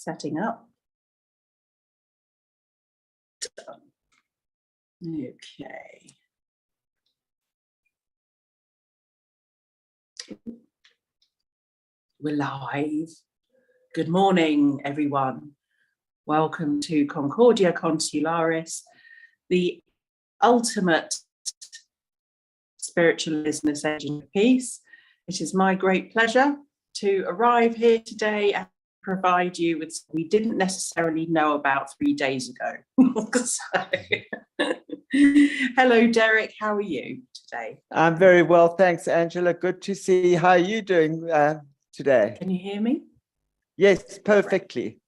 setting up. Done. Okay. We're live. Good morning, everyone. Welcome to Concordia, Consularis, the ultimate spiritual business agent of peace. It is my great pleasure to arrive here today and provide you with something we didn't necessarily know about 3 days ago. Hello, Derek. How are you today? I'm very well, thanks, Angela. Good to see you. How are you doing today? Can you hear me? Yes, perfectly.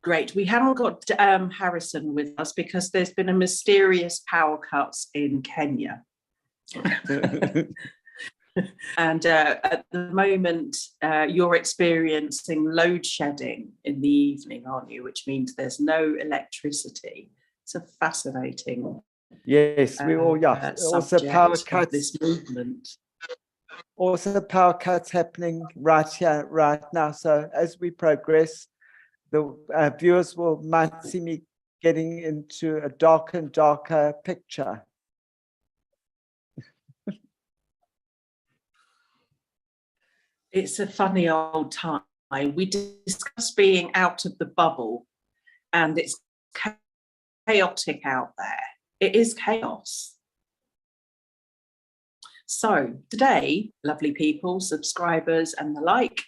Great. We haven't got Harrison with us because there's been a mysterious power cuts in Kenya. And at the moment, you're experiencing load shedding in the evening, aren't you? Which means there's no electricity. It's a fascinating. Yes, we all, yeah. Also power cuts. This movement. Also power cuts happening right here, right now. So as we progress, the viewers might see me getting into a darker and darker picture. It's a funny old time. We discussed being out of the bubble, and it's chaotic out there. It is chaos. So today, lovely people, subscribers and the like,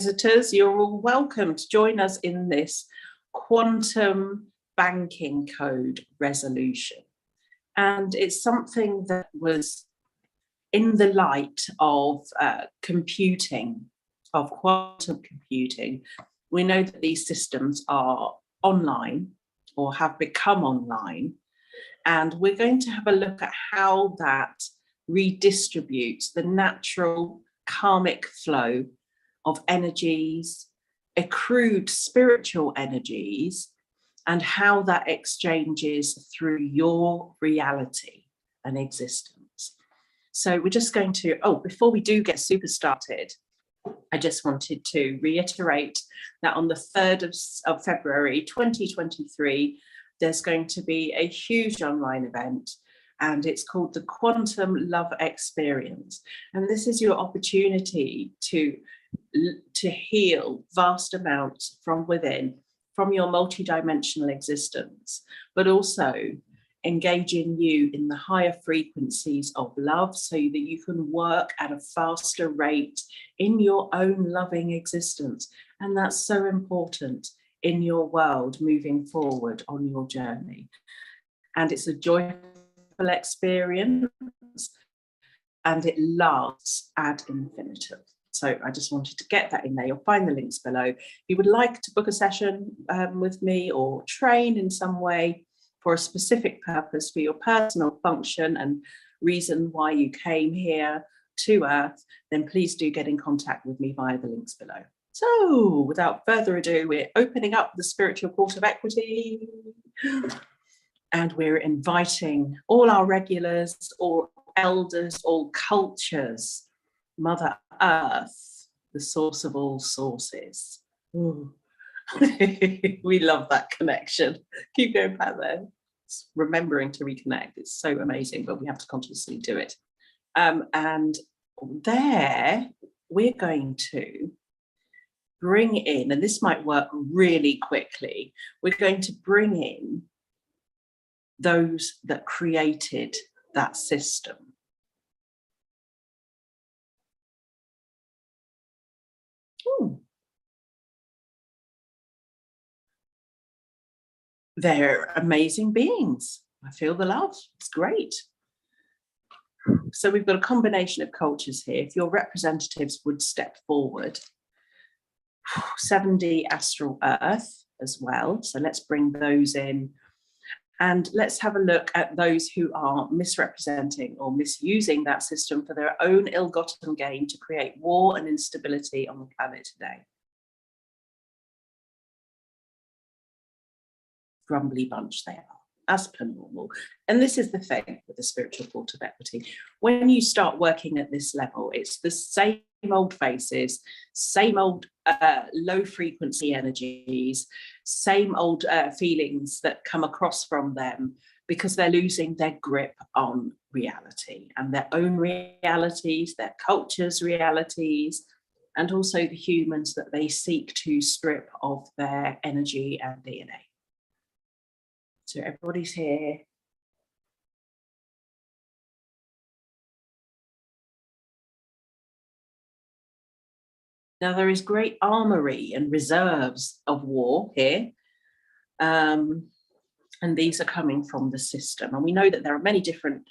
visitors, you're all welcome to join us in this quantum banking code resolution. And it's something that was in the light of computing, of quantum computing. We know that these systems are online or have become online, and we're going to have a look at how that redistributes the natural karmic flow of energies, accrued spiritual energies, and how that exchanges through your reality and existence. So we're just going to, before we do get super started, I just wanted to reiterate that on the 3rd of February 2023, there's going to be a huge online event, and it's called the Quantum Love Experience. And this is your opportunity to heal vast amounts from within, from your multidimensional existence, but also engaging you in the higher frequencies of love so that you can work at a faster rate in your own loving existence. And that's so important in your world moving forward on your journey. And it's a joyful experience, and it lasts ad infinitum. So I just wanted to get that in there. You'll find the links below. If you would like to book a session with me or train in some way for a specific purpose for your personal function and reason why you came here to Earth, then please do get in contact with me via the links below. So without further ado, we're opening up the spiritual court of equity, and we're inviting all our regulars, all elders, all cultures, Mother Earth, the source of all sources. Ooh. We love that connection. Keep going back there. It's remembering to reconnect. It's so amazing, but we have to consciously do it. And there we're going to bring in, and this might work really quickly, we're going to bring in those that created that system. Ooh. They're amazing beings. I feel the love. It's great. So we've got a combination of cultures here. If your representatives would step forward, 7D Astral Earth as well. So let's bring those in. And let's have a look at those who are misrepresenting or misusing that system for their own ill-gotten gain to create war and instability on the planet today. Grumbly bunch they are, as per normal. And this is the thing with the spiritual court of equity. When you start working at this level, it's the same old faces, same old low frequency energies, same old feelings that come across from them, because they're losing their grip on reality and their own realities, their culture's realities, and also the humans that they seek to strip of their energy and DNA. So everybody's here. Now, there is great armory and reserves of war here. And these are coming from the system. And we know that there are many different,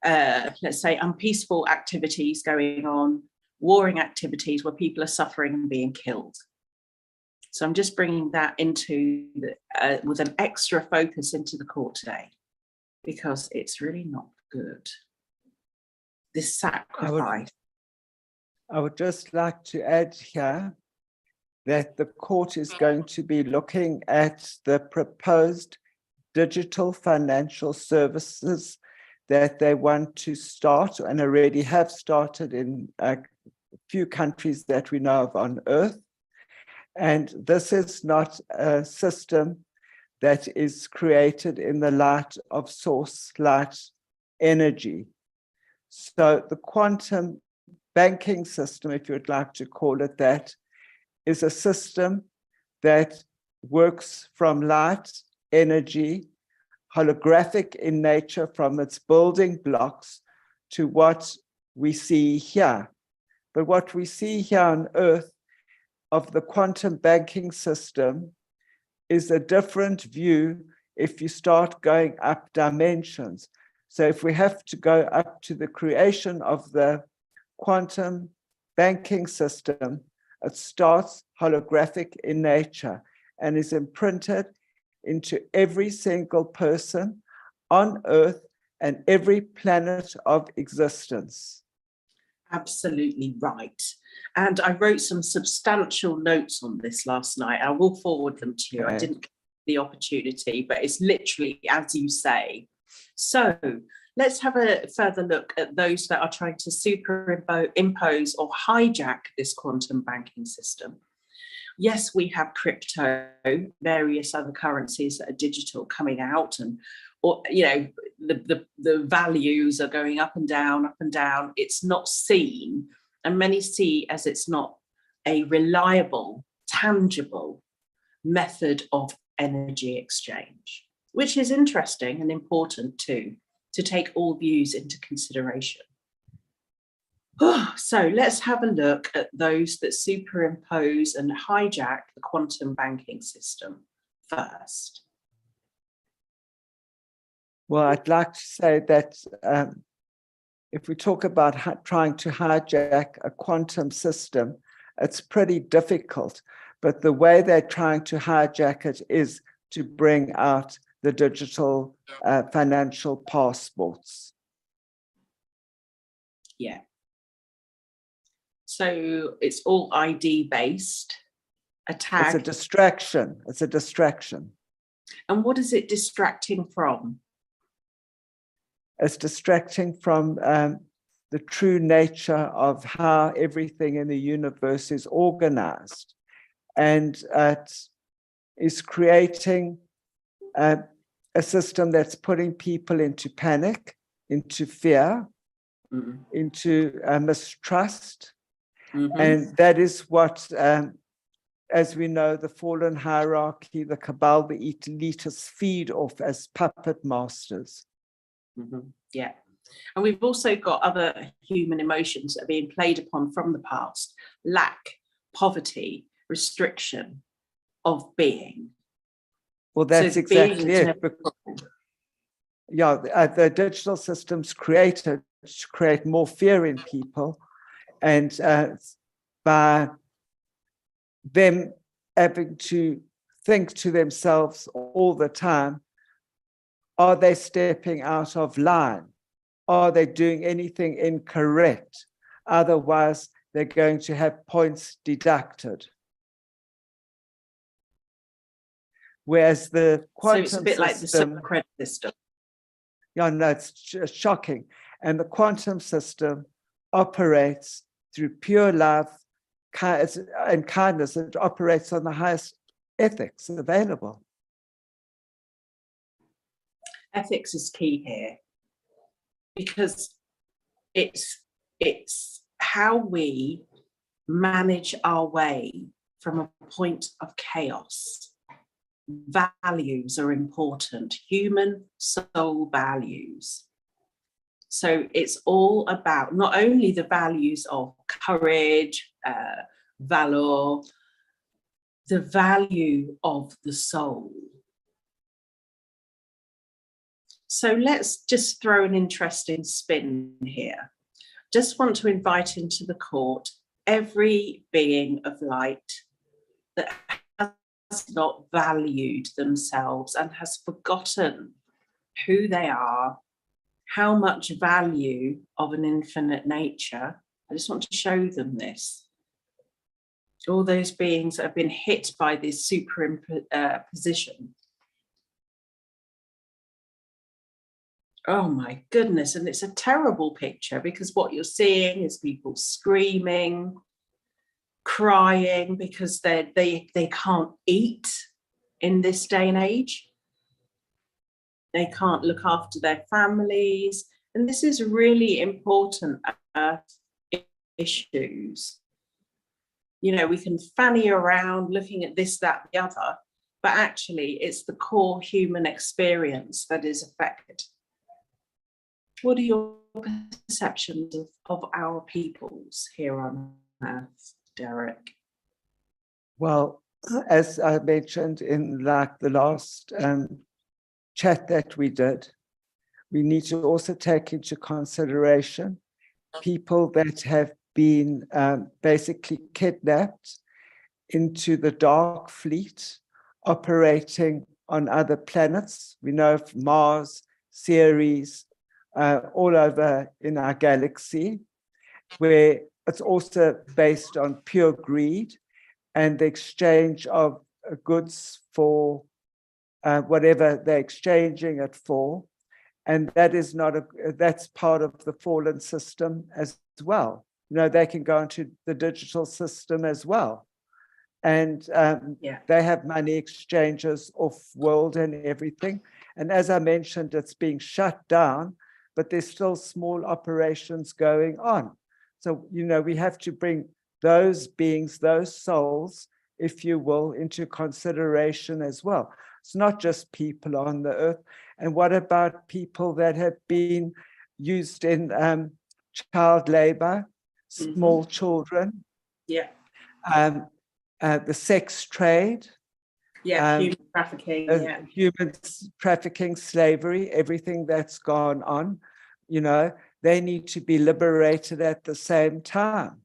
let's say, unpeaceful activities going on, warring activities where people are suffering and being killed. So I'm just bringing that into with an extra focus into the court today, because it's really not good. This sacrifice. I would just like to add here that the court is going to be looking at the proposed digital financial services that they want to start and already have started in a few countries that we know of on earth. And this is not a system that is created in the light of source light energy. So the quantum banking system, if you'd like to call it that, is a system that works from light energy, holographic in nature from its building blocks to what we see here. But what we see here on Earth of the quantum banking system is a different view if you start going up dimensions. So if we have to go up to the creation of the quantum banking system, it starts holographic in nature and is imprinted into every single person on Earth and every planet of existence. Absolutely right. And I wrote some substantial notes on this last night. I will forward them to you. Okay. I didn't get the opportunity, but it's literally as you say. So let's have a further look at those that are trying to superimpose or hijack this quantum banking system. Yes, we have crypto, various other currencies that are digital coming out, and or the values are going up and down, up and down. It's not seen, and many see as it's not a reliable, tangible method of energy exchange, which is interesting and important too, to take all views into consideration. So let's have a look at those that superimpose and hijack the quantum banking system first. Well, I'd like to say that if we talk about trying to hijack a quantum system, it's pretty difficult. But the way they're trying to hijack it is to bring out the digital financial passports. Yeah. So it's all ID based. A tag. It's a distraction. It's a distraction. And what is it distracting from? It's distracting from the true nature of how everything in the universe is organized. And it is creating a system that's putting people into panic, into fear, into mistrust. And that is what, as we know, the fallen hierarchy, the cabal, the elitists feed off as puppet masters. Yeah. And we've also got other human emotions that are being played upon from the past: lack, poverty, restriction of being. Well, that's exactly it. Yeah, the digital systems created to create more fear in people, and by them having to think to themselves all the time, are they stepping out of line? Are they doing anything incorrect? Otherwise, they're going to have points deducted. Whereas the quantum so it's a bit like the social credit system. Yeah, no, it's shocking. And the quantum system operates through pure love and kindness. It operates on the highest ethics available. Ethics is key here, because it's how we manage our way from a point of chaos. Values are important, human soul values. So it's all about not only the values of courage, valor, the value of the soul. So let's just throw an interesting spin here. Just want to invite into the court every being of light that has not valued themselves and has forgotten who they are, how much value of an infinite nature. I just want to show them this. All those beings that have been hit by this superimposition. Oh my goodness, and it's a terrible picture, because what you're seeing is people screaming, crying, because they can't eat in this day and age. They can't look after their families. And this is really important issues. You know, we can fanny around looking at this, that, the other, but actually it's the core human experience that is affected. What are your perceptions of our peoples here on Earth, Derek? Well, as I mentioned in like the last chat that we did, we need to also take into consideration people that have been basically kidnapped into the dark fleet operating on other planets. We know of Mars, Ceres, all over in our galaxy, where it's also based on pure greed and the exchange of goods for whatever they're exchanging it for. And that is not that's part of the fallen system as well. You know, they can go into the digital system as well. And they have money exchanges off world and everything. And as I mentioned, it's being shut down, but there's still small operations going on. So, you know, we have to bring those beings, those souls, if you will, into consideration as well. It's not just people on the earth. And what about people that have been used in child labor, small children? Yeah. The sex trade. Yeah, human trafficking. Human trafficking, slavery, everything that's gone on, you know, they need to be liberated at the same time.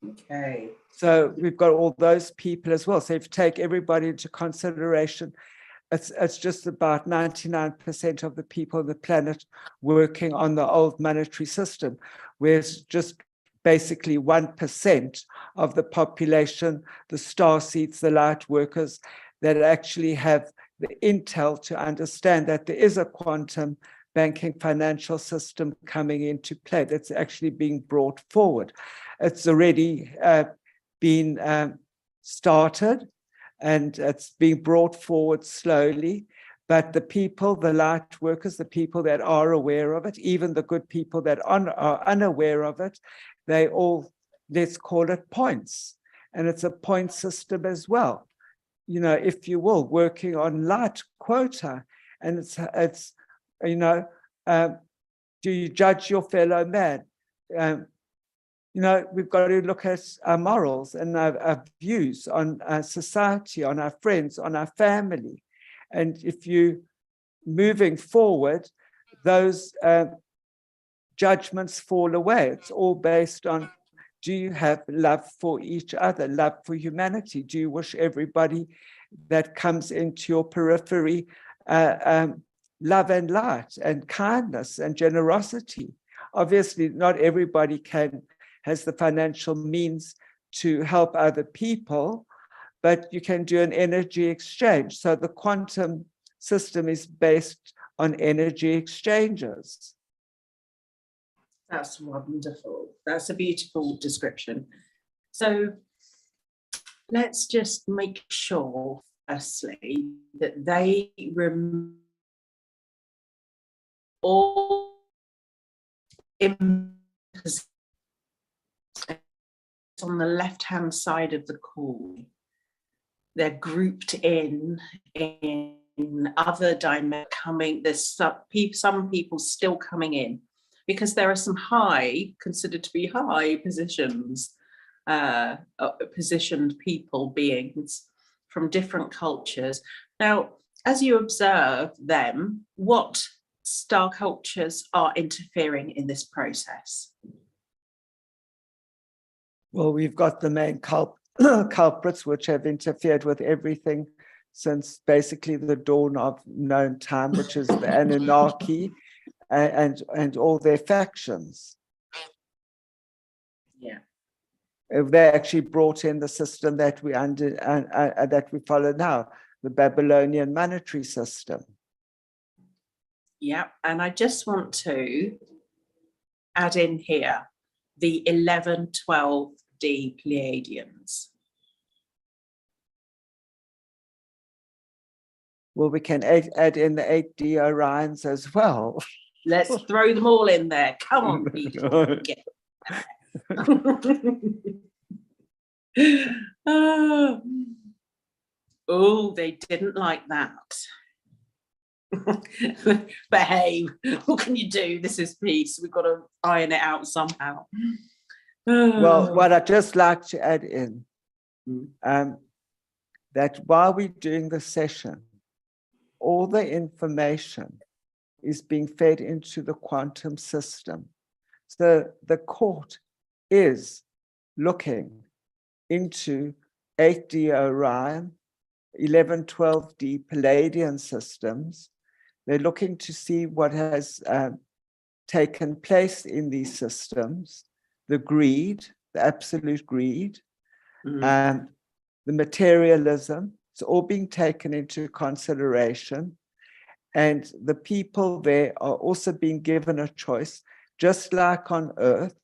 Okay. So we've got all those people as well. So if you take everybody into consideration, it's just about 99% of the people on the planet working on the old monetary system, whereas just basically 1% of the population, the starseeds, the light workers, that actually have the intel to understand that there is a quantum banking financial system coming into play that's actually being brought forward. It's already been started, and it's being brought forward slowly. But the people, the light workers, the people that are aware of it, even the good people that are unaware of it, they all, let's call it points. And it's a point system as well. You know, if you will, working on light quota. And it's you know, do you judge your fellow man? You know, we've got to look at our morals and our views on our society, on our friends, on our family. And if you moving forward, those judgments fall away. It's all based on, do you have love for each other, love for humanity? Do you wish everybody that comes into your periphery love and light and kindness and generosity? Obviously, not everybody has the financial means to help other people, but you can do an energy exchange. So the quantum system is based on energy exchanges. That's wonderful. That's a beautiful description. So let's just make sure, firstly, that they remove all on the left-hand side of the call. They're grouped in other dimensions coming. There's some people still coming in, because there are some considered to be high positioned people, beings from different cultures. Now, as you observe them, what star cultures are interfering in this process? Well, we've got the main culprits, which have interfered with everything since basically the dawn of known time, which is the Anunnaki and all their factions. Yeah. They actually brought in the system that we that we follow now, the Babylonian monetary system. Yeah, and I just want to add in here the 11-12D Pleiadians. Well, we can add in the 8D Orions as well. Let's throw them all in there. Come on, people. Get oh, they didn't like that. Behave. What can you do? This is peace. We've got to iron it out somehow. Well, what I'd just like to add in, that while we're doing the session, all the information is being fed into the quantum system. So the court is looking into 8D Orion, 11-12D Palladian systems. They're looking to see what has taken place in these systems, the greed, the absolute greed, the materialism. It's all being taken into consideration. And the people there are also being given a choice, just like on Earth.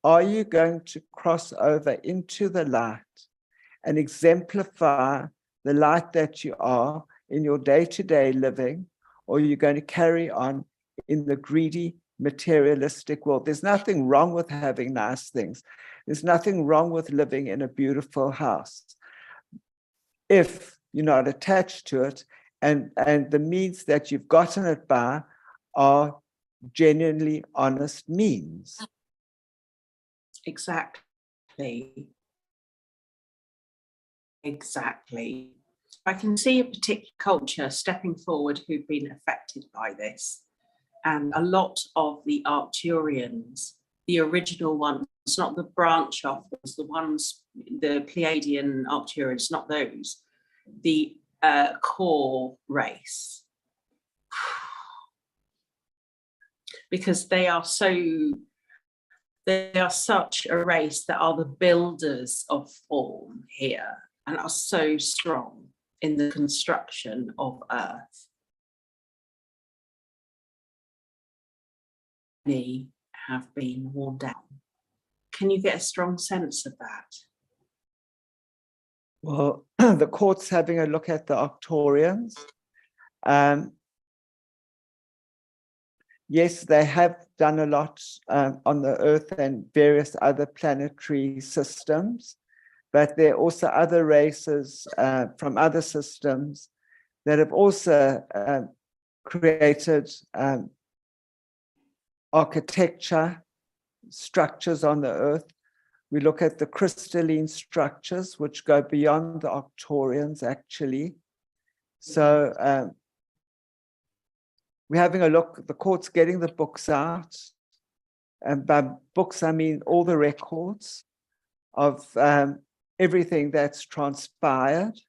Are you going to cross over into the light and exemplify the light that you are in your day-to-day living, or are you going to carry on in the greedy, materialistic world? There's nothing wrong with having nice things. There's nothing wrong with living in a beautiful house, if you're not attached to it, and the means that you've gotten it by are genuinely honest means. Exactly. I can see a particular culture stepping forward who've been affected by this. And a lot of the Arcturians, the original ones, not the branch off ones, the Pleiadian Arcturians, not those, the core race. Because they are such a race that are the builders of form here and are so strong in the construction of Earth. Many have been worn down. Can you get a strong sense of that? Well, the court's having a look at the Arcturians. Yes, they have done a lot on the Earth and various other planetary systems, but there are also other races from other systems that have also created architecture, structures on the Earth. We look at the crystalline structures, which go beyond the Arcturians, actually. So we're having a look, the court's getting the books out. And by books, I mean all the records of everything that's transpired.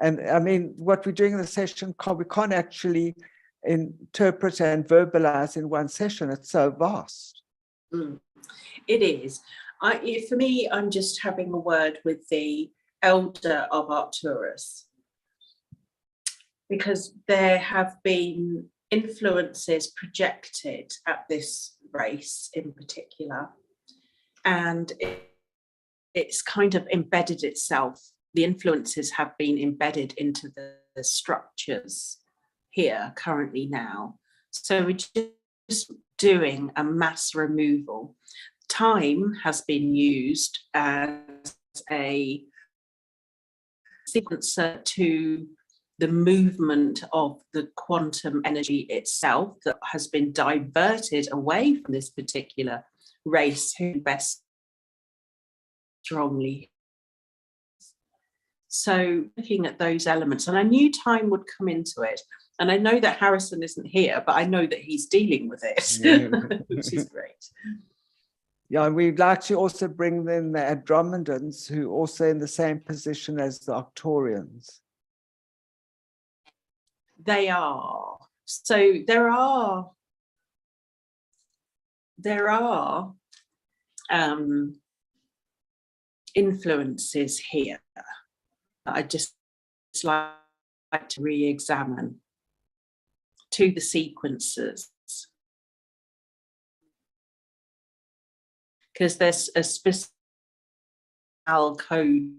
And I mean, what we're doing in the session, we can't actually interpret and verbalize in one session. It's so vast. It is. For me, I'm just having a word with the elder of Arcturus, because there have been influences projected at this race in particular, and it's kind of embedded itself. The influences have been embedded into the structures here currently now. So we're just doing a mass removal. Time has been used as a sequencer to the movement of the quantum energy itself that has been diverted away from this particular race who best strongly. So looking at those elements, and I knew time would come into it. And I know that Harrison isn't here, but I know that he's dealing with it, which is great. Yeah, and we'd like to also bring in the Andromedans, who are also in the same position as the Octorians. They are. So there are influences here that I just like to re-examine to the sequences, because there's a specific code.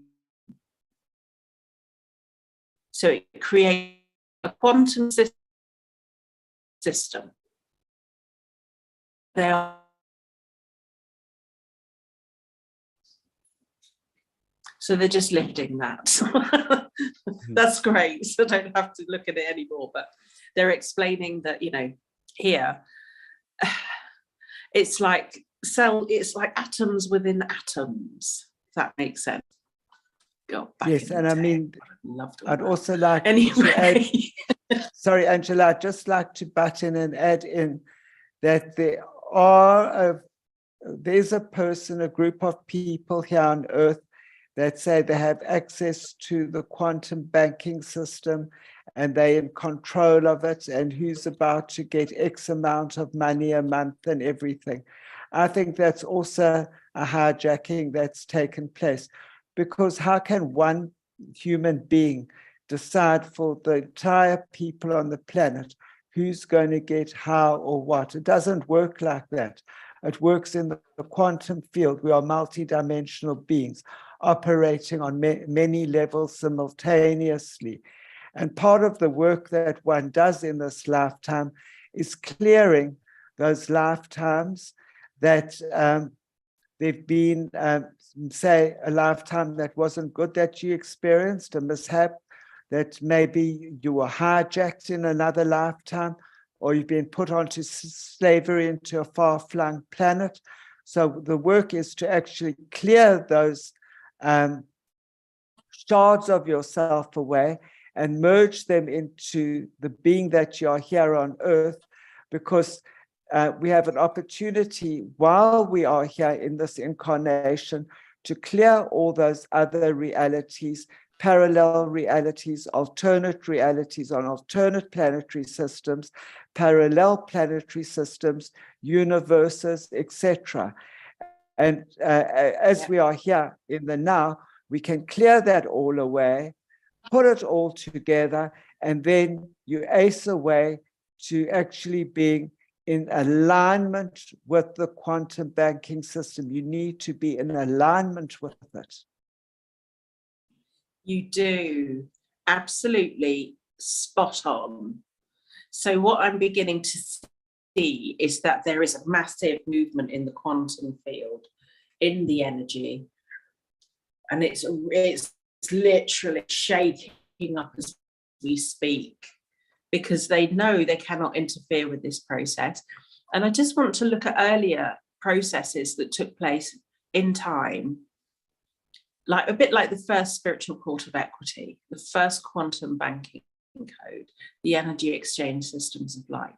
So it creates a quantum system. They are. So they're just lifting that. That's great. So I don't have to look at it anymore, but they're explaining that, you know, here, it's like atoms within atoms, if that makes sense. God, yes, and I mean, I'd also like anyway. to add, sorry, Angela, I'd just like to butt in and add in that there's a person, a group of people here on Earth that say they have access to the quantum banking system and they're in control of it, and who's about to get X amount of money a month and everything. I think that's also a hijacking that's taken place, because how can one human being decide for the entire people on the planet who's going to get how or what? It doesn't work like that. It works in the quantum field. We are multidimensional beings operating on many levels simultaneously. And part of the work that one does in this lifetime is clearing those lifetimes that there've been, say, a lifetime that wasn't good that you experienced, a mishap, that maybe you were hijacked in another lifetime, or you've been put onto slavery into a far-flung planet. So the work is to actually clear those shards of yourself away and merge them into the being that you are here on Earth, because we have an opportunity while we are here in this incarnation to clear all those other realities, parallel realities, alternate realities on alternate planetary systems, parallel planetary systems, universes, etc. And as we are here in the now, we can clear that all away, put it all together, and then you ace away to actually being in alignment with the quantum banking system. You need to be in alignment with it. You do, absolutely spot on. So what I'm beginning to see is that there is a massive movement in the quantum field, in the energy, and it's literally shaking up as we speak, because they know they cannot interfere with this process. And I just want to look at earlier processes that took place in time, like a bit like the first spiritual court of equity, the first quantum banking code, the energy exchange systems of light.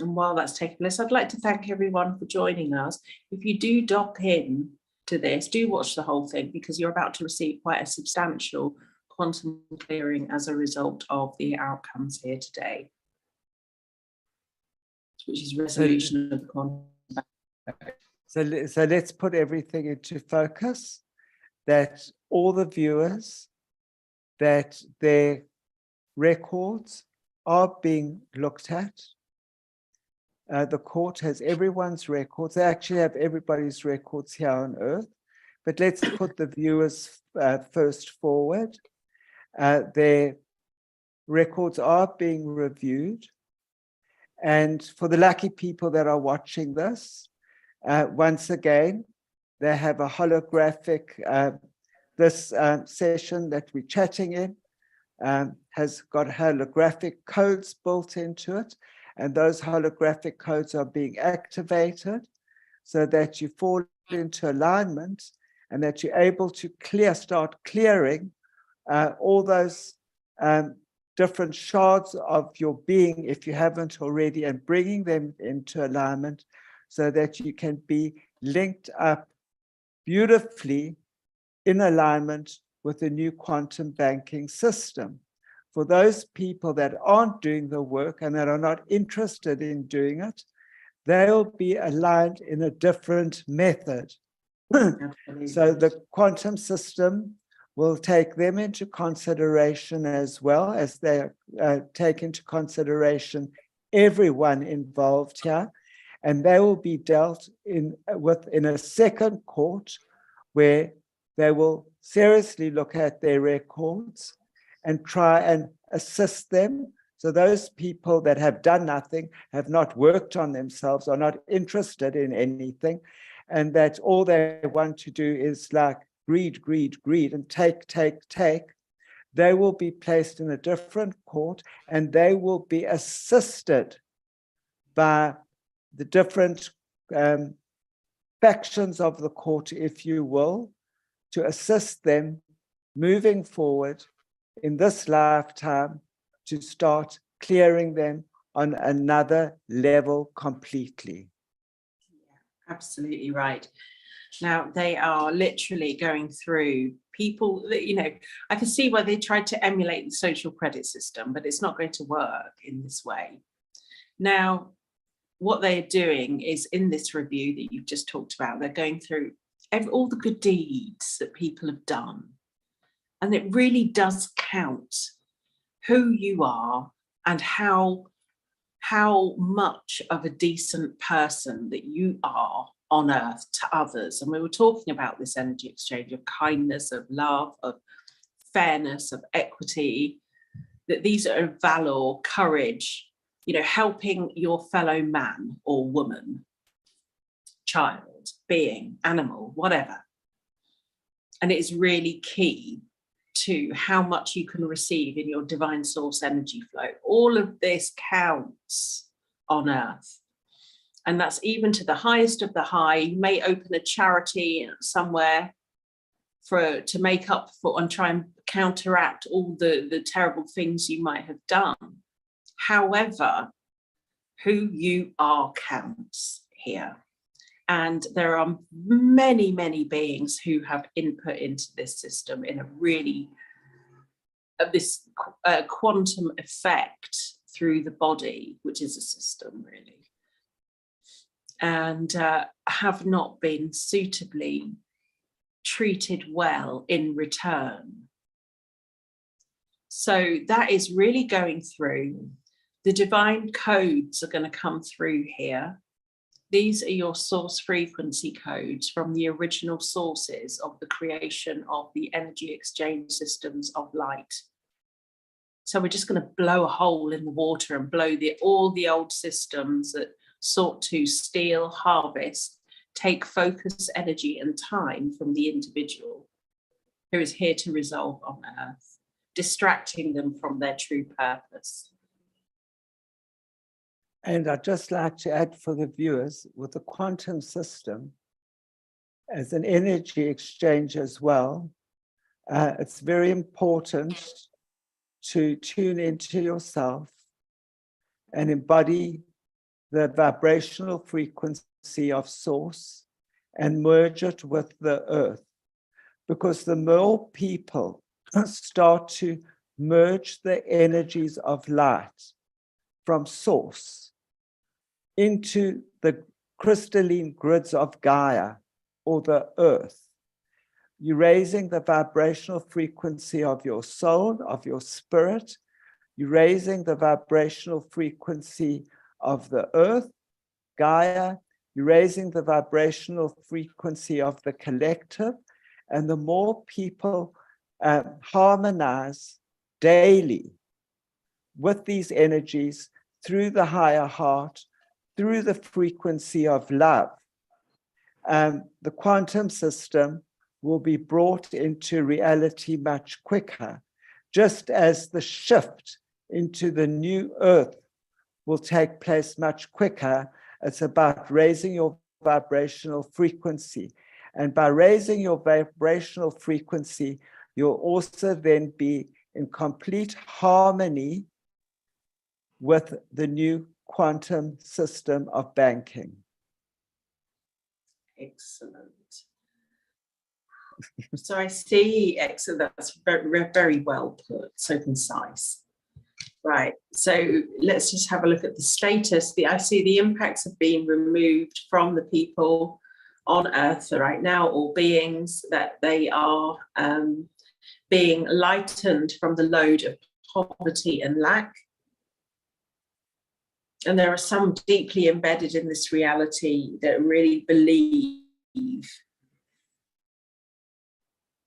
And while that's taking place, I'd like to thank everyone for joining us. If you do dock in to this, do watch the whole thing, because you're about to receive quite a substantial quantum clearing as a result of the outcomes here today, which is resolution of the quantum. So let's put everything into focus, that all the viewers, that their records are being looked at, The court has everyone's records. They actually have everybody's records here on earth. But let's put the viewers first forward. Their records are being reviewed. And for the lucky people that are watching this, once again, they have a holographic, this session that we're chatting in has got holographic codes built into it. And those holographic codes are being activated so that you fall into alignment and that you're able to start clearing all those different shards of your being, if you haven't already, and bringing them into alignment so that you can be linked up beautifully in alignment with the new quantum banking system. For those people that aren't doing the work and that are not interested in doing it, they'll be aligned in a different method. So the quantum system will take them into consideration as well as they take into consideration everyone involved here. And they will be dealt with in a second court where they will seriously look at their records and try and assist them. So those people that have done nothing, have not worked on themselves, are not interested in anything, and that all they want to do is like greed, greed, greed, and take, take, take, they will be placed in a different court and they will be assisted by the different factions of the court, if you will, to assist them moving forward in this lifetime to start clearing them on another level completely. Absolutely right. Now, they are literally going through people that, you know, I can see why they tried to emulate the social credit system, but it's not going to work in this way. Now, what they're doing is in this review that you've just talked about, they're going through all the good deeds that people have done. And it really does count who you are and how much of a decent person that you are on earth to others. And we were talking about this energy exchange of kindness, of love, of fairness, of equity, that these are of valor, courage, you know, helping your fellow man or woman, child, being, animal, whatever. And it is really key to how much you can receive in your divine source energy flow. All of this counts on earth. And that's even to the highest of the high. You may open a charity somewhere to make up for and try and counteract all the terrible things you might have done. However, who you are counts here. And there are many, many beings who have input into this system in a really, this quantum effect through the body, which is a system really, and have not been suitably treated well in return. So that is really going through. The divine codes are going to come through here. These are your source frequency codes from the original sources of the creation of the energy exchange systems of light. So we're just going to blow a hole in the water and blow all the old systems that sought to steal, harvest, take focus, energy and time from the individual who is here to resolve on earth, distracting them from their true purpose. And I'd just like to add for the viewers, with the quantum system as an energy exchange as well, it's very important to tune into yourself and embody the vibrational frequency of source and merge it with the earth. Because the more people start to merge the energies of light from source into the crystalline grids of Gaia or the earth, you're raising the vibrational frequency of your soul, of your spirit. You're raising the vibrational frequency of the earth, Gaia, you're raising the vibrational frequency of the collective, and the more people harmonize daily with these energies through the higher heart, through the frequency of love, the quantum system will be brought into reality much quicker, just as the shift into the new earth will take place much quicker. It's about raising your vibrational frequency. And by raising your vibrational frequency, you'll also then be in complete harmony with the new quantum system of banking. Excellent. So I see, excellent, that's very, very well put, so concise. Right, so let's just have a look at the status. I see the impacts have been removed from the people on Earth right now, all beings, that they are being lightened from the load of poverty and lack. And there are some deeply embedded in this reality that really believe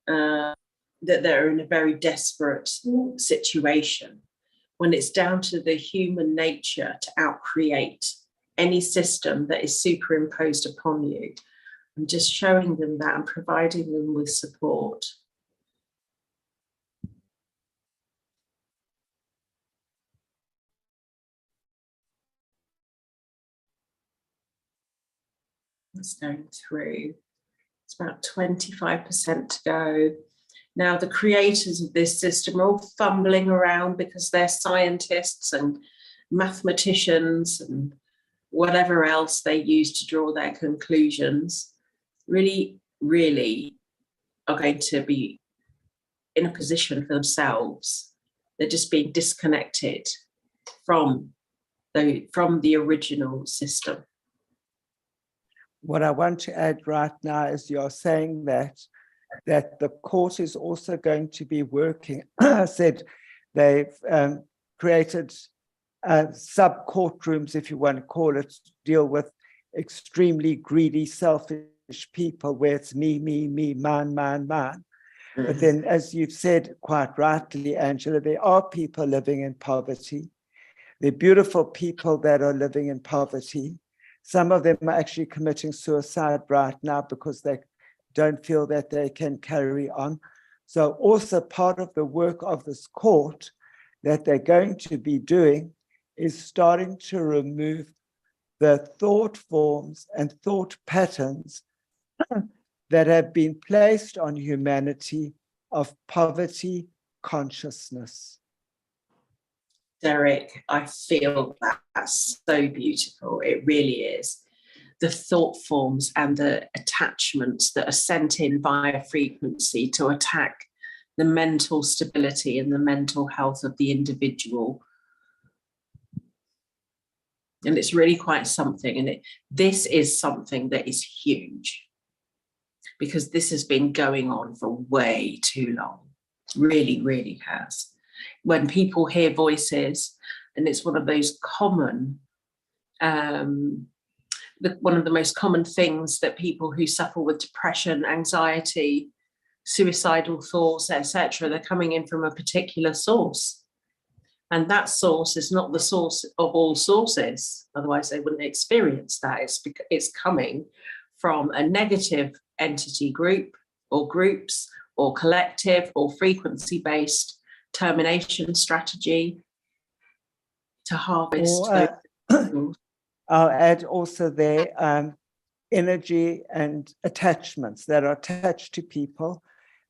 that they're in a very desperate situation, when it's down to the human nature to outcreate any system that is superimposed upon you. I'm just showing them that and providing them with support. It's going through. It's about 25% to go. Now, the creators of this system are all fumbling around because they're scientists and mathematicians and whatever else they use to draw their conclusions, really, really are going to be in a position for themselves. They're just being disconnected from the original system. What I want to add right now is you're saying that the court is also going to be working. I said they've created sub-courtrooms, if you want to call it, to deal with extremely greedy, selfish people where it's me, mine. But then, as you've said quite rightly, Angela, there are people living in poverty. There are beautiful people that are living in poverty. Some of them are actually committing suicide right now because they don't feel that they can carry on. So also part of the work of this court that they're going to be doing is starting to remove the thought forms and thought patterns that have been placed on humanity of poverty consciousness. Derek, I feel that's so beautiful. It really is. The thought forms and the attachments that are sent in via frequency to attack the mental stability and the mental health of the individual. And it's really quite something. And this is something that is huge, because this has been going on for way too long. Really, really has. When people hear voices, and it's one of those common, one of the most common things that people who suffer with depression, anxiety, suicidal thoughts, etc., they're coming in from a particular source. And that source is not the source of all sources. Otherwise, they wouldn't experience that. It's coming from a negative entity group or groups or collective or frequency-based termination strategy to harvest. I'll add also there energy and attachments that are attached to people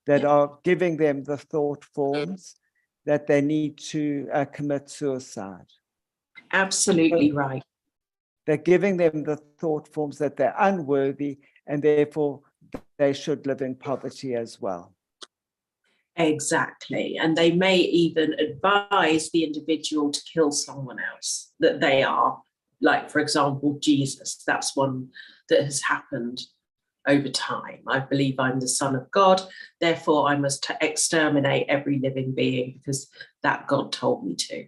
that are giving them the thought forms that they need to commit suicide. Absolutely right. They're giving them the thought forms that they're unworthy and therefore they should live in poverty as well. Exactly. And they may even advise the individual to kill someone else that they are. Like, for example, Jesus. That's one that has happened over time. I believe I'm the Son of God, therefore I must exterminate every living being because that God told me to.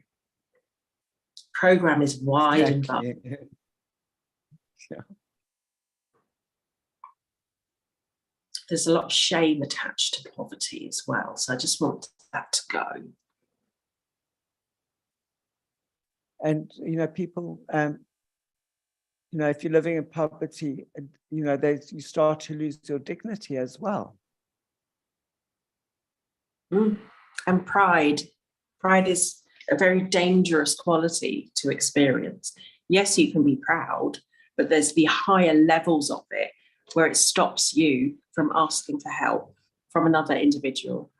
Program is wide and vast. Yeah. There's a lot of shame attached to poverty as well. So I just want that to go. And, people, if you're living in poverty, you start to lose your dignity as well. And pride. Pride is a very dangerous quality to experience. Yes, you can be proud, but there's the higher levels of it where it stops you from asking for help from another individual.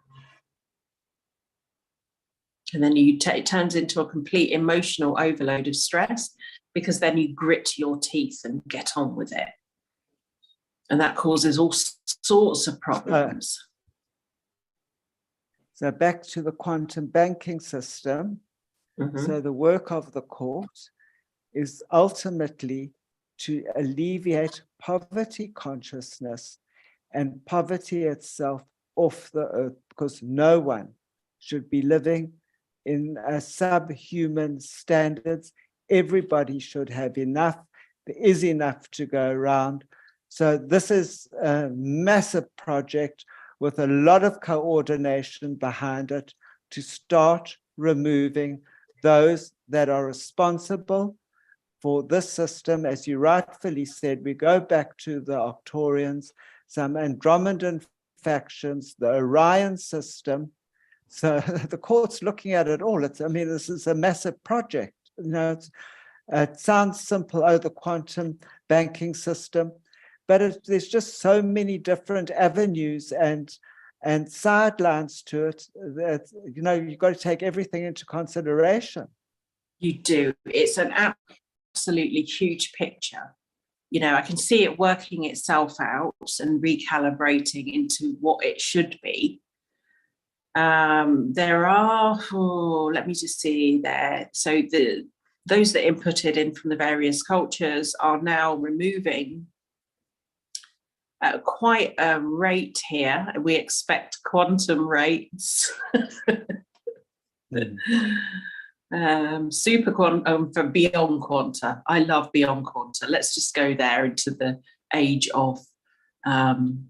And then it turns into a complete emotional overload of stress, because then you grit your teeth and get on with it. And that causes all sorts of problems. So back to the quantum banking system. So the work of the court is ultimately to alleviate poverty consciousness and poverty itself off the earth, because no one should be living in subhuman standards. Everybody should have enough. There is enough to go around. So this is a massive project with a lot of coordination behind it to start removing those that are responsible for this system. As you rightfully said, we go back to the Arcturians, some Andromedan factions, the Orion system. So the court's looking at it all. This is a massive project. It sounds simple, the quantum banking system, but there's just so many different avenues and sidelines to it that, you've got to take everything into consideration. You do. It's an absolutely huge picture. I can see it working itself out and recalibrating into what it should be. There are, let me just see there. So those that inputted in from the various cultures are now removing quite a rate here. We expect quantum rates. Super quantum for beyond quanta. I love beyond quanta. Let's just go there into the age of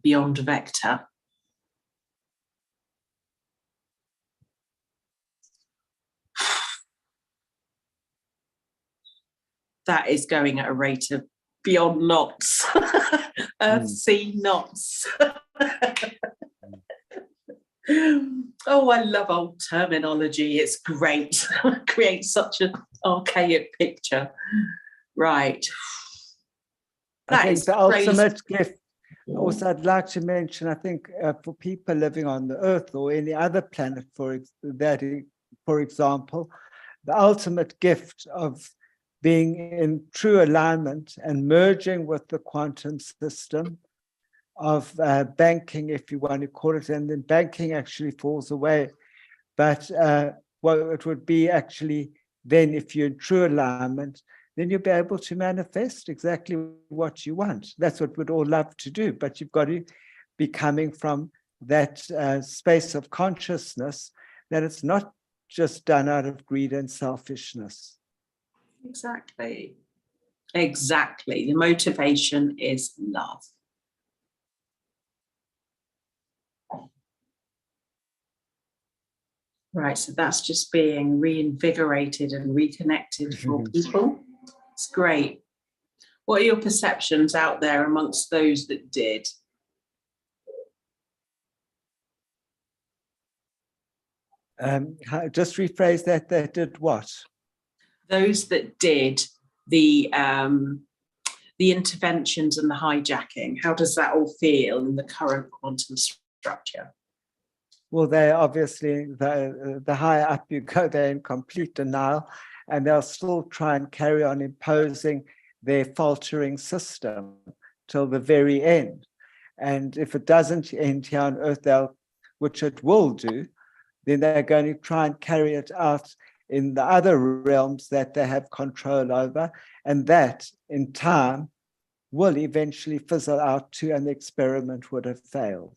beyond vector. That is going at a rate of beyond knots. Earth-sea knots. Oh, I love old terminology. It's great. Creates such an archaic picture. Right. I think the ultimate gift, also I'd like to mention, I think for people living on the Earth or any other planet, for example, the ultimate gift of being in true alignment and merging with the quantum system of banking, if you want to call it, and then banking actually falls away. But it would be actually then, if you're in true alignment, then you'll be able to manifest exactly what you want. That's what we'd all love to do, but you've got to be coming from that space of consciousness that it's not just done out of greed and selfishness. Exactly. The motivation is love. Right, so that's just being reinvigorated and reconnected for people. It's great. What are your perceptions out there amongst those that did? Just rephrase that. That did what? Those that did the interventions and the hijacking. How does that all feel in the current quantum structure? Well, they obviously, the higher up you go, they're in complete denial, and they'll still try and carry on imposing their faltering system till the very end. And if it doesn't end here on Earth, which it will do, then they're going to try and carry it out in the other realms that they have control over. And that, in time, will eventually fizzle out too, and the experiment would have failed.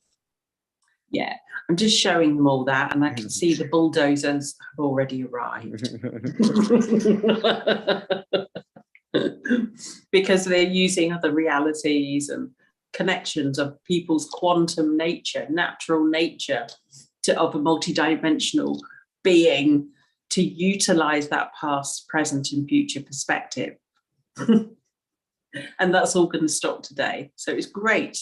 Yeah, I'm just showing them all that, and I can see the bulldozers have already arrived. because they're using other realities and connections of people's quantum nature, natural nature of a multidimensional being to utilize that past, present, and future perspective. And that's all going to stop today. So it's great.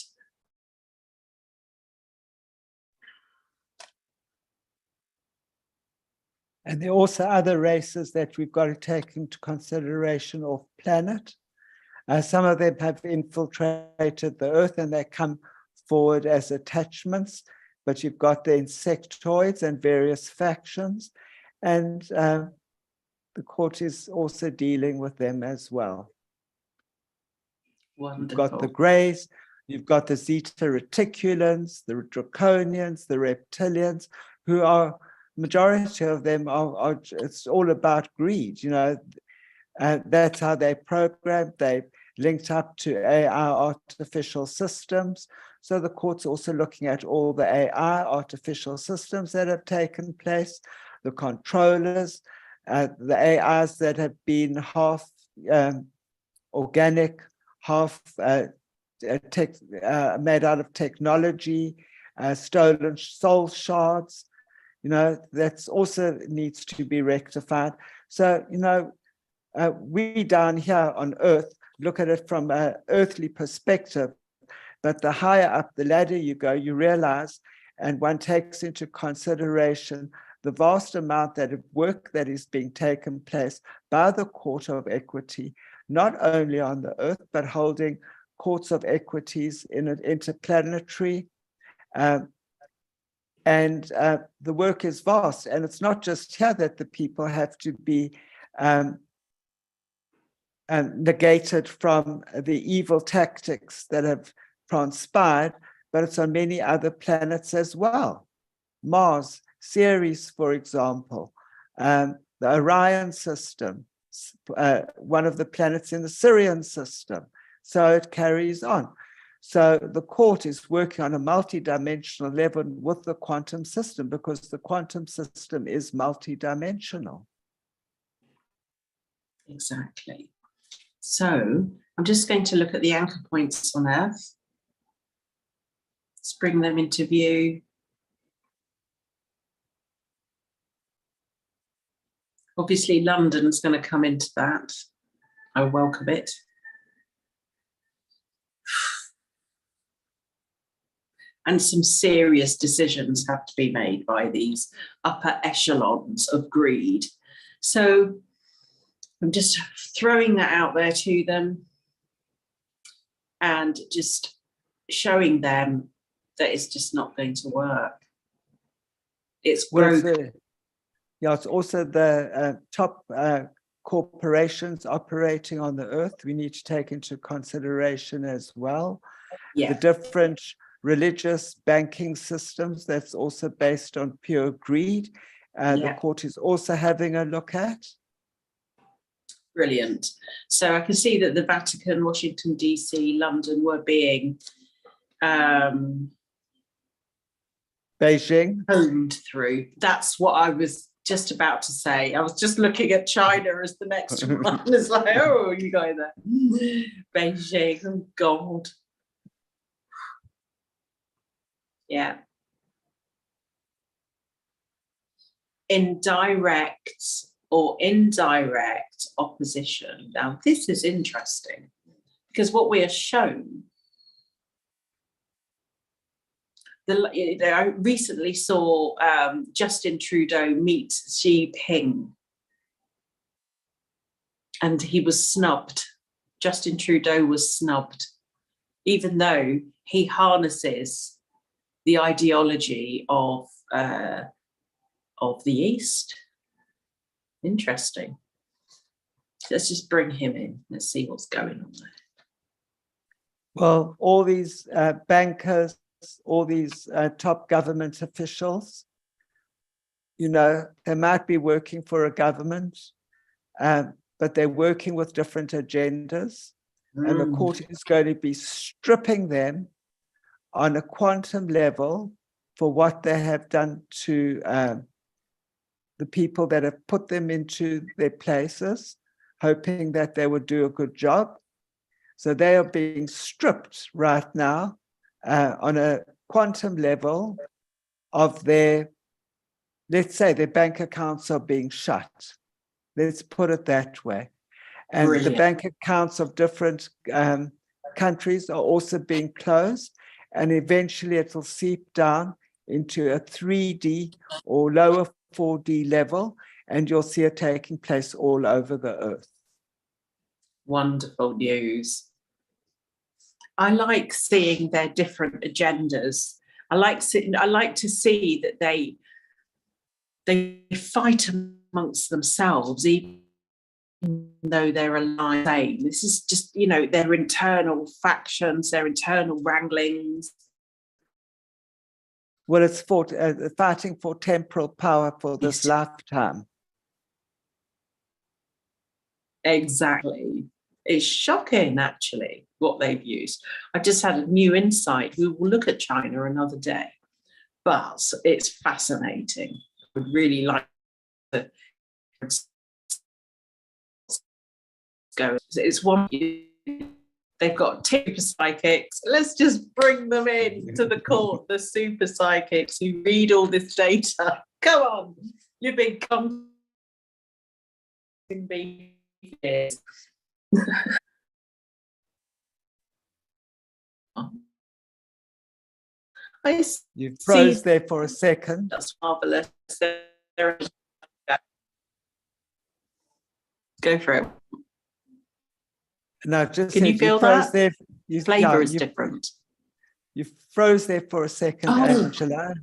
And there are also other races that we've got to take into consideration off planet. Some of them have infiltrated the earth and they come forward as attachments, but you've got the insectoids and various factions. And the court is also dealing with them as well. Wonderful. You've got the greys, you've got the Zeta Reticulans, the Draconians, the Reptilians, who are, majority of them are it's all about greed, you know. That's how they programmed. They linked up to AI artificial systems. So the court's also looking at all the AI artificial systems that have taken place, the controllers, the AIs that have been half organic, half made out of technology, stolen soul shards. You know, that's also needs to be rectified. So, you know, we down here on Earth look at it from an earthly perspective, but the higher up the ladder you go, you realize, and one takes into consideration the vast amount of work that is being taken place by the Court of Equity, not only on the Earth, but holding courts of equities in an interplanetary. And the work is vast, and it's not just here that the people have to be negated from the evil tactics that have transpired, but it's on many other planets as well. Mars, Ceres, for example, the Orion system, one of the planets in the Sirian system. So it carries on. So the court is working on a multidimensional level with the quantum system because the quantum system is multidimensional. Exactly. So I'm just going to look at the anchor points on Earth. Let's bring them into view. Obviously, London's going to come into that. I welcome it. And some serious decisions have to be made by these upper echelons of greed. So I'm just throwing that out there to them and just showing them that it's just not going to work. It's broken. Yeah, it's also the top corporations operating on the earth we need to take into consideration as well. Yeah. The different religious banking systems that's also based on pure greed. The court is also having a look at. Brilliant. So I can see that the Vatican, Washington, DC, London were being Beijing. honed through. That's what I was just about to say. I was just looking at China as the next one. It's like, oh, you go there. Beijing, oh God. Yeah. Indirect or indirect opposition. Now, this is interesting because what we are shown, I recently saw Justin Trudeau meet Xi Jinping, and he was snubbed. Justin Trudeau was snubbed, even though he harnesses the ideology of the East. Interesting. Let's just bring him in. Let's see what's going on there. Well, all these bankers, all these top government officials, you know, they might be working for a government, but they're working with different agendas. And the court is going to be stripping them on a quantum level for what they have done to the people that have put them into their places, hoping that they would do a good job. So they are being stripped right now on a quantum level of their, let's say their bank accounts are being shut. Let's put it that way. And Brilliant. the bank accounts of different countries are also being closed, and eventually it will seep down into a 3D or lower 4D level, and you'll see it taking place all over the earth. Wonderful news. I like seeing their different agendas. I like to see that they fight amongst themselves, even though they're aligned. This is just, you know, their internal factions, their internal wranglings. Well, it's for fighting for temporal power for this lifetime. Exactly. It's shocking, actually, what they've used. I just had a new insight. We will look at China another day, but it's fascinating. I would really like to go. It's one. They've got super psychics. Let's just bring them in to the court, the super psychics who read all this data. Come on, you big bees. You froze there for a second. That's marvelous. Go for it. No, just can you feel that? There, flavor is different. You froze there for a second, Angela.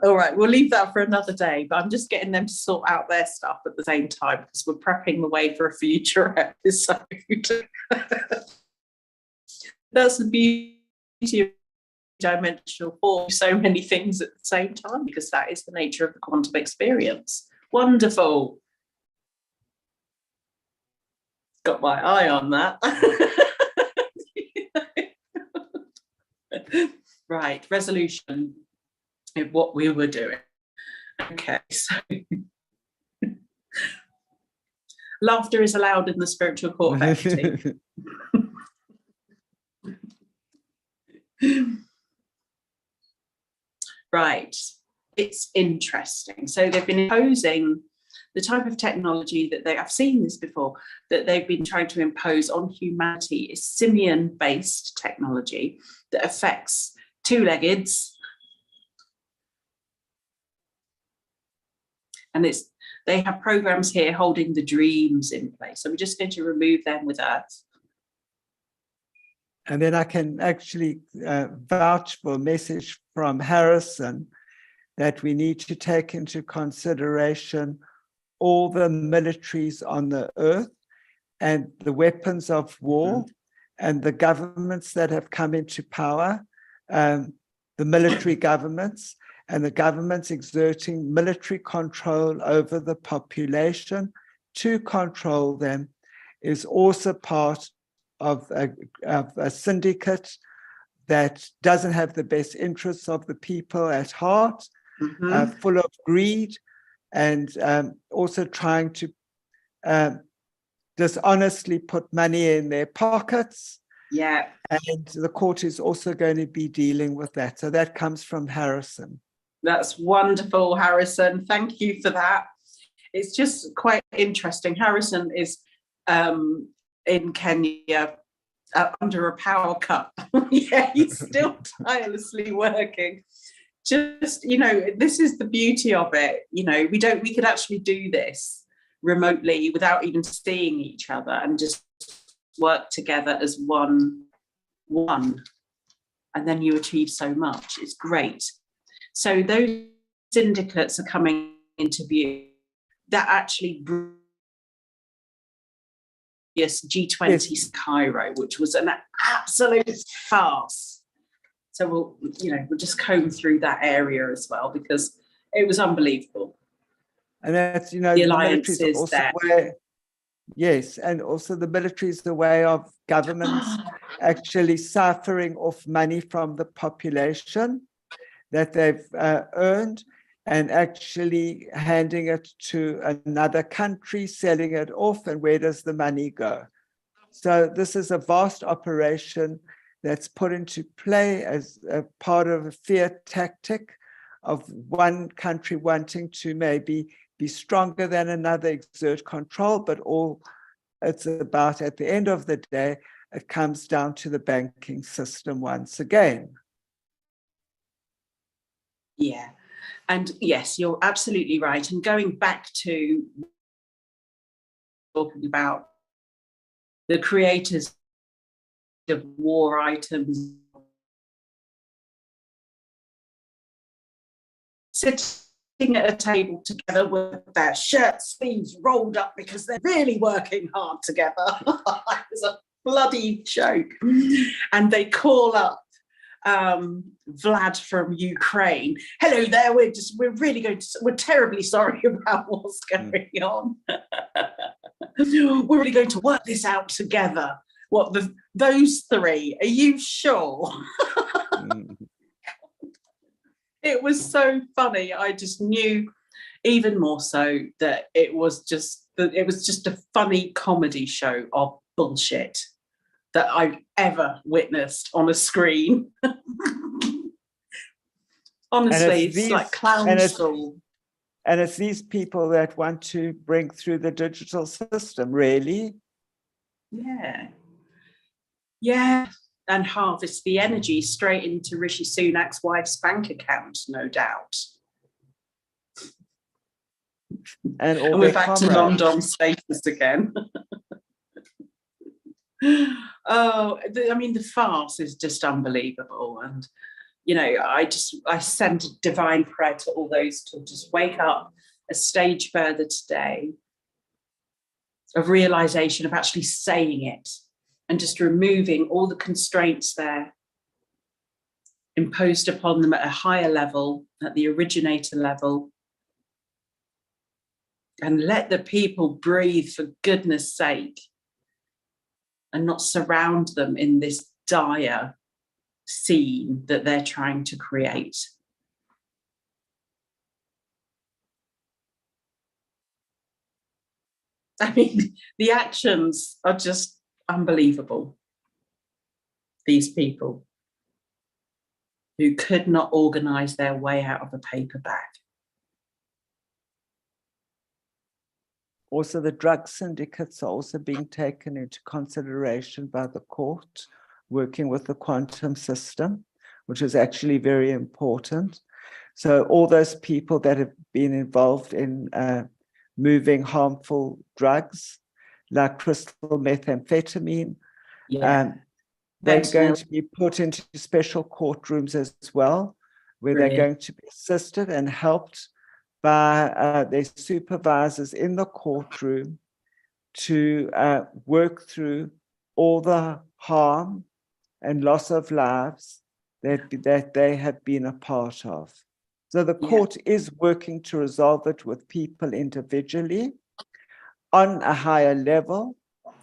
All right, we'll leave that for another day, but I'm just getting them to sort out their stuff at the same time because we're prepping the way for a future episode. That's the beauty of dimensional form, so many things at the same time, because that is the nature of the quantum experience. Wonderful. Got my eye on that. Right, resolution of what we were doing. Okay, so laughter is allowed in the spiritual court of equity. Right, it's interesting. So they've been imposing the type of technology that I've seen this before, that they've been trying to impose on humanity is simian-based technology that affects two-leggeds. And they have programs here holding the dreams in place. So we're just going to remove them with Earth. And then I can actually vouch for a message from Harrison that we need to take into consideration all the militaries on the earth and the weapons of war and the governments that have come into power, the military governments and the governments exerting military control over the population to control them is also part of a syndicate that doesn't have the best interests of the people at heart, full of greed, and also trying to dishonestly put money in their pockets. Yeah. And the court is also going to be dealing with that. So that comes from Harrison. That's wonderful, Harrison. Thank you for that. It's just quite interesting. Harrison is in Kenya under a power cut. Yeah, he's still tirelessly working. Just, you know, this is the beauty of it. You know, we could actually do this remotely without even seeing each other and just work together as one. And then you achieve so much. It's great. So those syndicates are coming into view. That actually G20 Cairo, which was an absolute farce. So we'll just comb through that area as well, because it was unbelievable. And that's, you know, the alliances there. Yes, and also the military is the way of governments actually ciphering off money from the population that they've earned and actually handing it to another country, selling it off, and where does the money go? So this is a vast operation that's put into play as a part of a fear tactic of one country wanting to maybe be stronger than another, exert control, but all it's about at the end of the day, it comes down to the banking system once again. Yeah. And yes, you're absolutely right. And going back to talking about the creators of war items sitting at a table together with their shirt sleeves rolled up because they're really working hard together. It was a bloody joke. And they call up Vlad from Ukraine. Hello there, we're terribly sorry about what's going on. We're really going to work this out together. What, those three, are you sure? It was so funny. I just knew even more so that it was just a funny comedy show of bullshit that I've ever witnessed on a screen. Honestly, it's like clown school. And it's these people that want to bring through the digital system, really. Yeah. Yeah. And harvest the energy straight into Rishi Sunak's wife's bank account, no doubt. And we're back to London status again. Oh, I mean, the farce is just unbelievable. And, you know, I send a divine prayer to all those to just wake up a stage further today of realization of actually saying it and just removing all the constraints there imposed upon them at a higher level, at the originator level, and let the people breathe for goodness sake, and not surround them in this dire scene that they're trying to create. I mean, the actions are just unbelievable. These people who could not organise their way out of a paper bag. Also, the drug syndicates are also being taken into consideration by the court, working with the quantum system, which is actually very important. So all those people that have been involved in moving harmful drugs, like crystal methamphetamine, they're going to be put into special courtrooms as well, where they're going to be assisted and helped by their supervisors in the courtroom to work through all the harm and loss of lives that they have been a part of. So the court is working to resolve it with people individually on a higher level.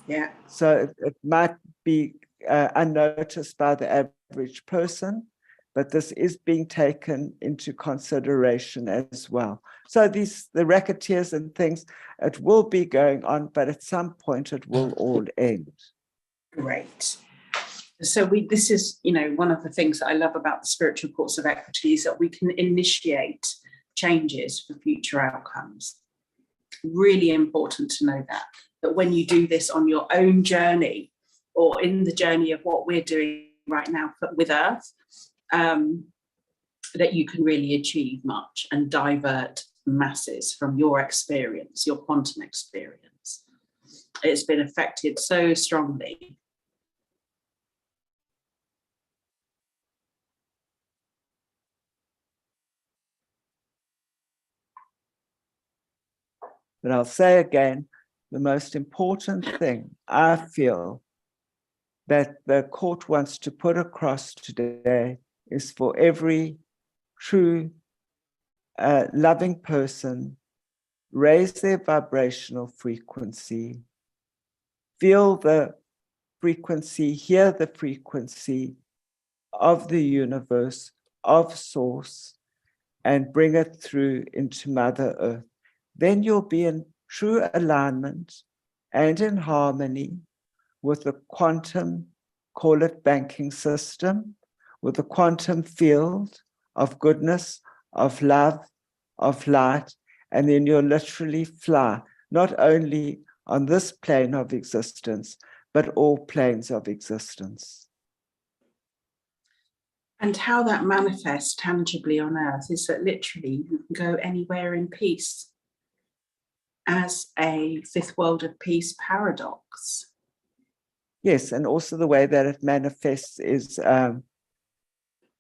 Yeah. So it might be unnoticed by the average person, but this is being taken into consideration as well. So the racketeers and things, it will be going on, but at some point it will all end. Great. So this is, you know, one of the things that I love about the spiritual courts of equity is that we can initiate changes for future outcomes. Really important to know that when you do this on your own journey or in the journey of what we're doing right now with Earth, that you can really achieve much and divert masses from your experience, your quantum experience. It's been affected so strongly. But I'll say again, the most important thing I feel that the court wants to put across today is for every true loving person, raise their vibrational frequency, feel the frequency, hear the frequency of the universe, of source, and bring it through into Mother Earth. Then you'll be in true alignment and in harmony with the quantum, call it banking system, with the quantum field of goodness, of love, of light, and then you'll literally fly, not only on this plane of existence, but all planes of existence. And how that manifests tangibly on earth is that literally you can go anywhere in peace as a fifth world of peace paradox. Yes, and also the way that it manifests is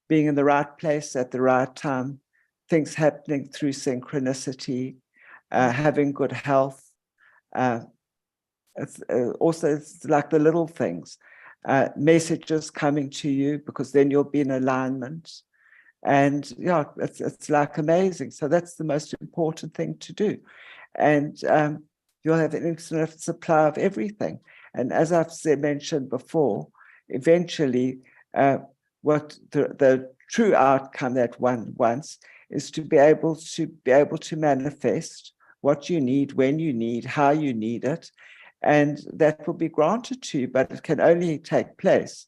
being in the right place at the right time, things happening through synchronicity, having good health. It's like the little things, messages coming to you, because then you'll be in alignment. And yeah, it's like amazing. So that's the most important thing to do. And you'll have an infinite supply of everything. And as I've mentioned before, eventually what the true outcome that one wants is to be able to manifest what you need, when you need, how you need it. And that will be granted to you, but it can only take place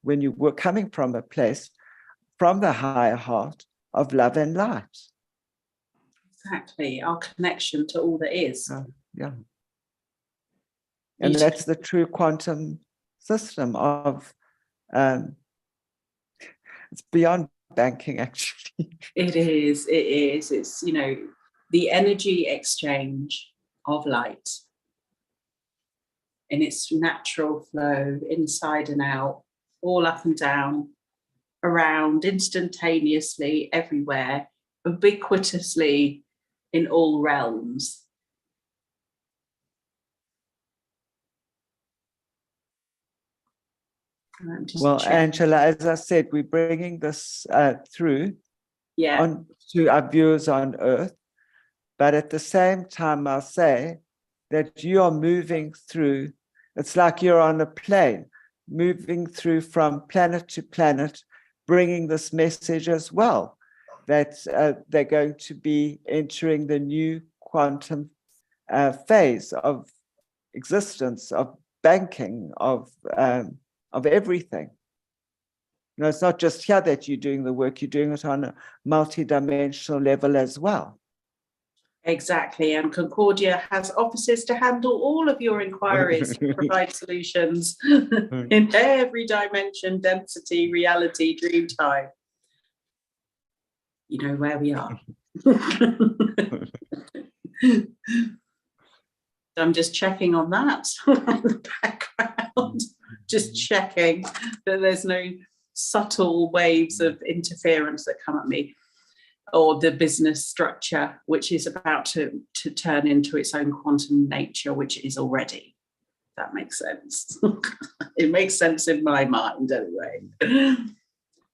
when you were coming from a place from the higher heart of love and light. Exactly, our connection to all that is. Yeah. And that's the true quantum system of, it's beyond banking, actually. It is. It's, you know, the energy exchange of light in its natural flow, inside and out, all up and down, around, instantaneously, everywhere, ubiquitously in all realms. Well, Angela, as I said, we're bringing this through on to our viewers on Earth. But at the same time, I'll say that you are moving through, it's like you're on a plane, moving through from planet to planet, bringing this message as well, that they're going to be entering the new quantum phase of existence, of banking, of everything. You know, it's not just here that you're doing the work, you're doing it on a multi-dimensional level as well. Exactly, and Concordia has offices to handle all of your inquiries, provide solutions in every dimension, density, reality, dream time. You know where we are. I'm just checking on that in the background, just checking that there's no subtle waves of interference that come at me, or the business structure, which is about to turn into its own quantum nature, which is already. That makes sense. It makes sense in my mind anyway.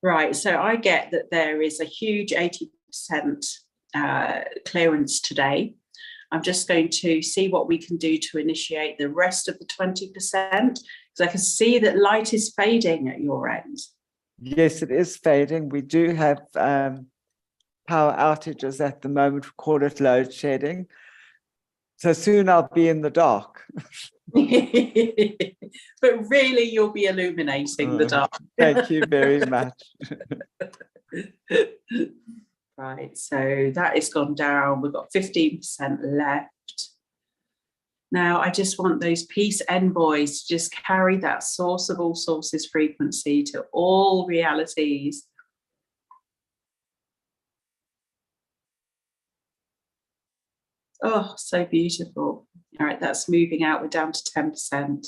Right, so I get that there is a huge 80% clearance today. I'm just going to see what we can do to initiate the rest of the 20%, because I can see that light is fading at your end. Yes, it is fading. We do have power outages at the moment, we call it load shedding. So soon I'll be in the dark. But really, you'll be illuminating the dark. Thank you very much. Right, so that has gone down. We've got 15% left. Now, I just want those peace envoys to just carry that source of all sources frequency to all realities. Oh, so beautiful. All right, that's moving out. We're down to 10%.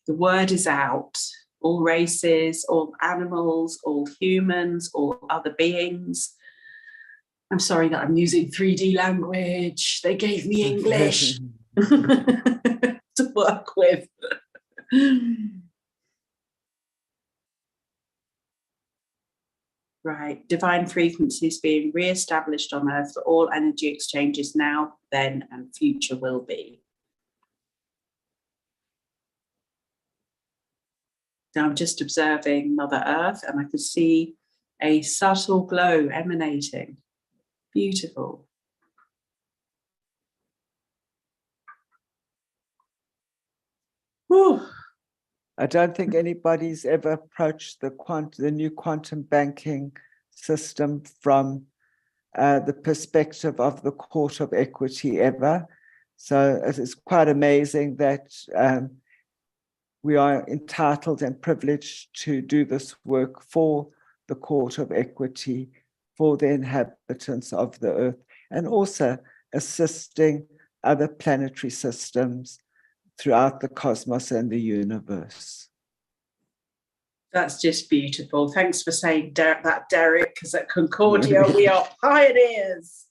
The word is out. All races, all animals, all humans, all other beings. I'm sorry that I'm using 3D language. They gave me English to work with. Right, divine frequencies being re-established on Earth for all energy exchanges now, then, and future will be. Now I'm just observing Mother Earth, and I can see a subtle glow emanating. Beautiful. Whew. I don't think anybody's ever approached the new quantum banking system from the perspective of the Court of Equity ever. So it's quite amazing that we are entitled and privileged to do this work for the Court of Equity, for the inhabitants of the earth, and also assisting other planetary systems throughout the cosmos and the universe. That's just beautiful. Thanks for saying that, Derek, because at Concordia we are pioneers.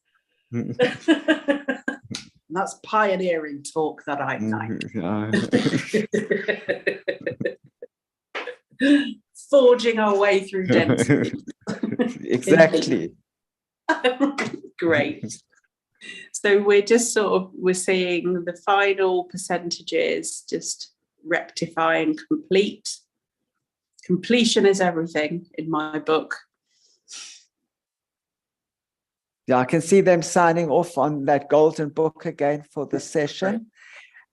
That's pioneering talk that I like. Forging our way through density. Exactly. Great. So we're seeing the final percentages just rectify and complete. Completion is everything in my book. Yeah, I can see them signing off on that golden book again for the session.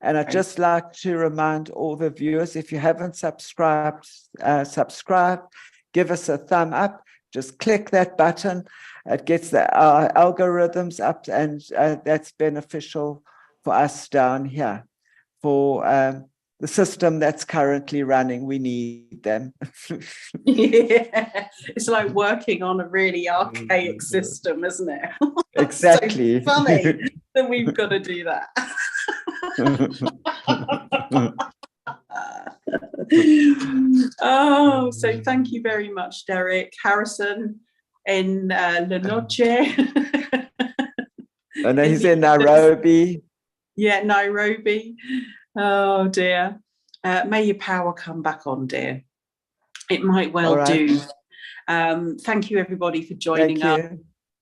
And I'd just like to remind all the viewers, if you haven't subscribed, subscribe, give us a thumb up, just click that button. It gets our algorithms up, and that's beneficial for us down here. For the system that's currently running, we need them. Yeah, it's like working on a really archaic system, isn't it? Exactly. So funny that we've got to do that. Oh, so thank you very much, Derek. Harrison in La Noche. And he's in Nairobi. Yeah, Nairobi. Oh dear. May your power come back on, dear. It might well do. Thank you, everybody, for joining us.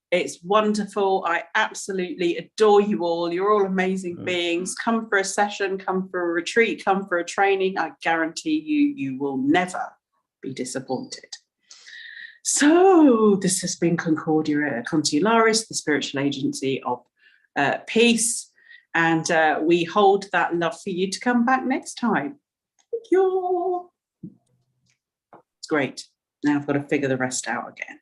It's wonderful. I absolutely adore you all. You're all amazing beings. Come for a session, come for a retreat, come for a training. I guarantee you will never be disappointed. So this has been Concordia Consularis, the spiritual agency of peace. And we hold that love for you to come back next time. Thank you. It's great. Now I've got to figure the rest out again.